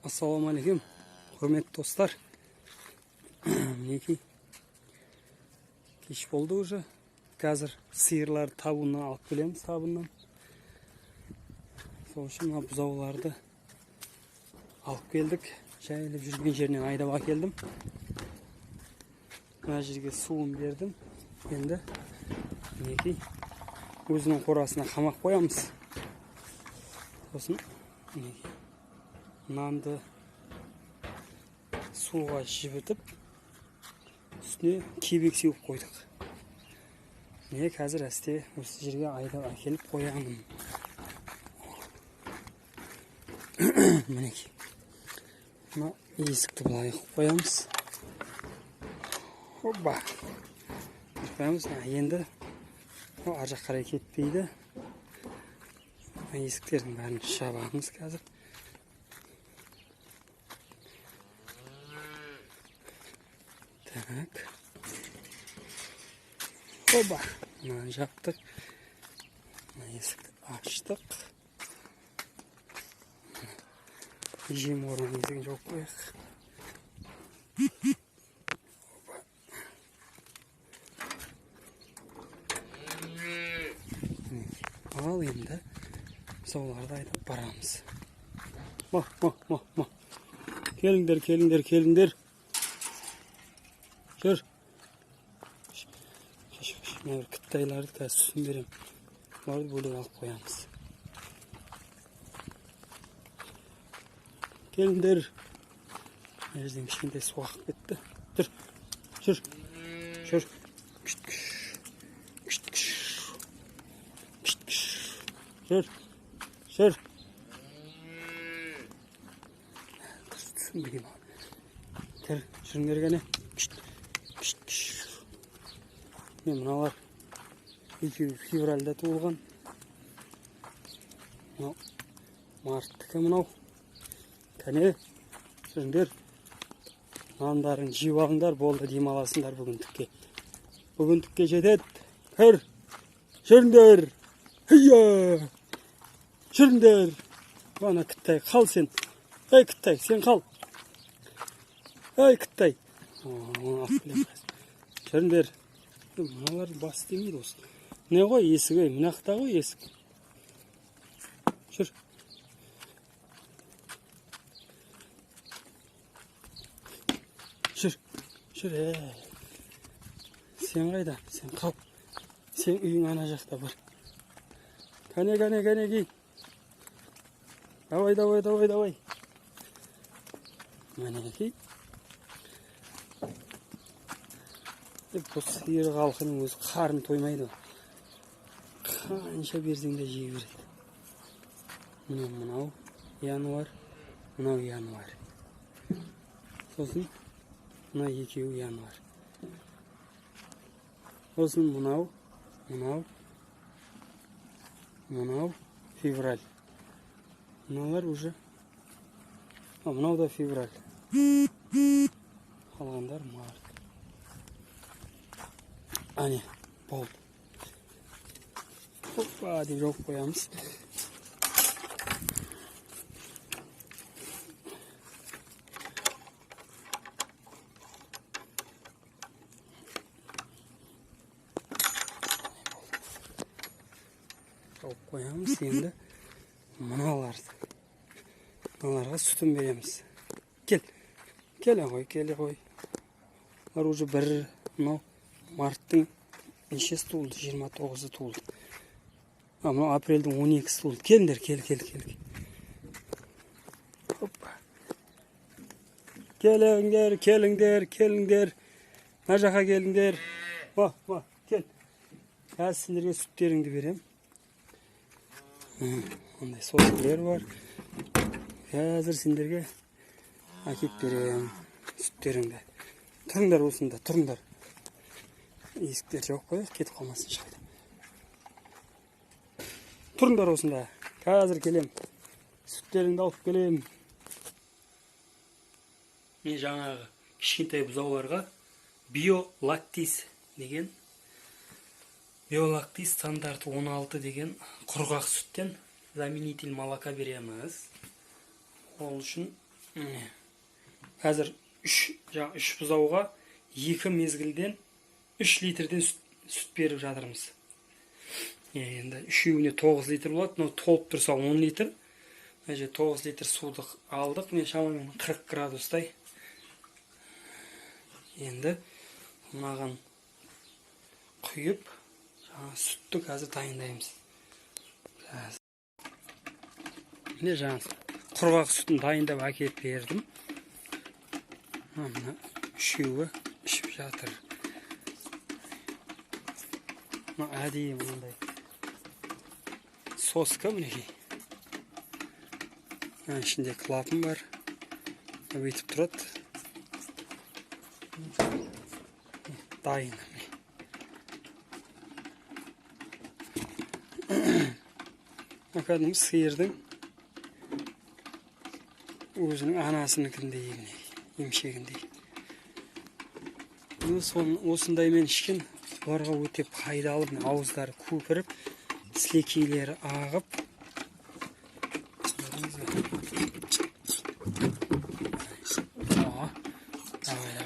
Assalamualaikum, hürmetli dostlar. Mineki kеш болды уже. Қазір сиырлар табуына алып келеміз табыннан. Сол үшін мына бұзауларды алып келдік. Жайылып жүрген жерінен айдап әкелдім. Мына жерге суын бердім. Енді мінекей өзінің қорасына қамақ қоямыз. Сосын мінекей нанды суға жібітіп үстіне кебек сеуіп қойдық. Міне қазір әсте осы жерге айдап әкеліп қоямын. Мінекей мына есікті былай қоямыз. Опа. Қоямыз. Енді ар жақ қарай кетпейді. Есіктердің бәрін шабамыз қазір. Так. Опа. Мына жаптық. Мына есікті аштық. Жем орын есігін жауып қояқ. Ал енді бұзауларды айдап барамыз. Келіңдер. Жүр. Мына бір кіттайларды қазір сүтін берем. Оларды бөлек алып қоямыз. Келіңдер. Мына жерден кішкентай су ағып кетті. Жүр. Жүр. Жүріңдер кәне. Мен мыналар екеуі февральда туылған. Марттікі мынау. Кәне, жүріңдер. Нандарын жеп алыңдар, болды демаласыңдар бүгіндікке. Бүгіндікке жетеді. Жүріңдер. Жүріңдер. Бана Кіттай, қал сен. Ей Кіттай, сен қал. Ей Кіттай. Жүріңдер. Мыналар бас демейді осы. Не ғой есік, мынақта ғой есік. Жүр. Сен қайда? Сен қал. Сен үйің ана жақта бар. Кәне кей. Давай. Мәнекей. Бұл сиыр халқының өзі қарын тоймайды. Қанша берсең де жей береді. Мынау януар, мынау януар. Сосын мына екеуі януар. Сосын мынау февраль. Мыналар уже. Мынау да февраль. Қалғандар март. Ане, болды. Опа, деп жауып қоямыз. Жауып қоямыз, енді мыналарға сүтін береміз. Кел ғой. Олар уже бір, мынау марттың нешесі туылды? 29-ы туылды. Мынау апрельдің 12-сы туылды. Келіңдер. Опа. Келіңдер. Мына жаққа келіңдер. Кел. Қазір сендерге сүттеріңді берем. Ондай сосылар бар. Қазір сендерге әкеп берем сүттеріңді. Тұрыңдар осында, тұрыңдар. Есіктер жауып қояқ, кетіп қалмасын шығайды. Тұрыңдар осында. Қазір келем. Сүттеріңді алып келем. Мен жаңағы кішкентай бұзауларға биолактис стандарты 16 деген құрғақ сүттен заменитель молока береміз. Ол үшін Қазір 3 бұзауға 2 мезгілден 3 литрден сүт беріп жатырмыз. Енді үшеуіне 9 литр болады. Мынау толып тұрса 10 литр. 9 литр суды алдық. Мен шамамен 40 градустай. Енді мынаған құйып, сүтті қазір дайындаймыз. Міне жаңа құрғақ сүтін дайындап әкеліп бердім. Мына үшеуі ішіп жатыр. Мына әдейі мынандай соска мінекей. Ішінде клапан бар. Өйтіп тұрады. Дайын. Кәдімгі сиырдың өзінің анасыныкіндей, емшегіндей. Осындаймен ішкен оларға өте пайдалы, ауыздары көпіріп, сілекейлері ағып. Давай.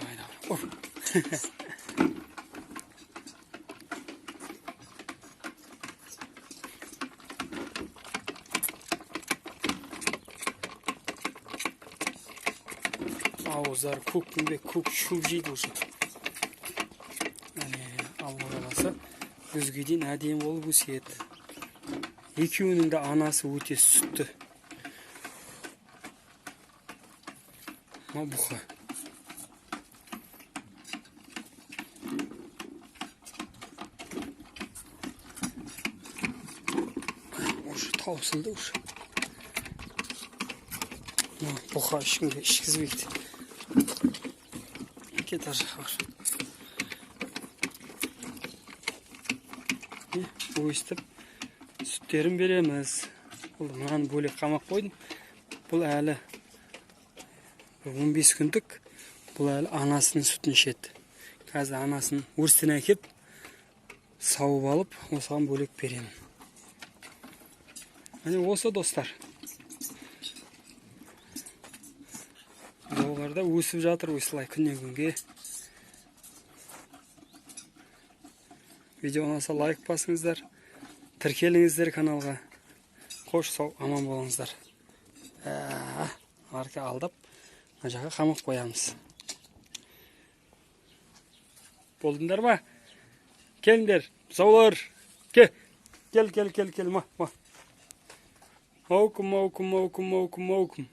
Ауыздар көк шөп жейді уже. Алла қаласа өзге дейін әдемі болып өседі. Екеуінің де анасы өте сүтті. Бұқа. Уже таусылды уже. Бұқа ішкізбейді. Кетар жақыр. Өстіп сүттерін береміз. Мынаны бөлек қамақ қойдым. Бұл әлі 15 күндік. Бұл әлі анасының сүтін ішеді. Қазір анасын өрістен әкеп, сауып алып, осыған бөлек беремін. Міне осы достар. Оларда өсіп жатыр осылай күннен күнге. Видео ұнаса лайк басыңыздар. Тіркеліңіздер каналға. Қош сау, аман болыңыздар. Арқа алдап, мына жаққа қамақ қоямыз. Болдыңдар ма? Келіңдер, бұзаулар. Кел. Маукым.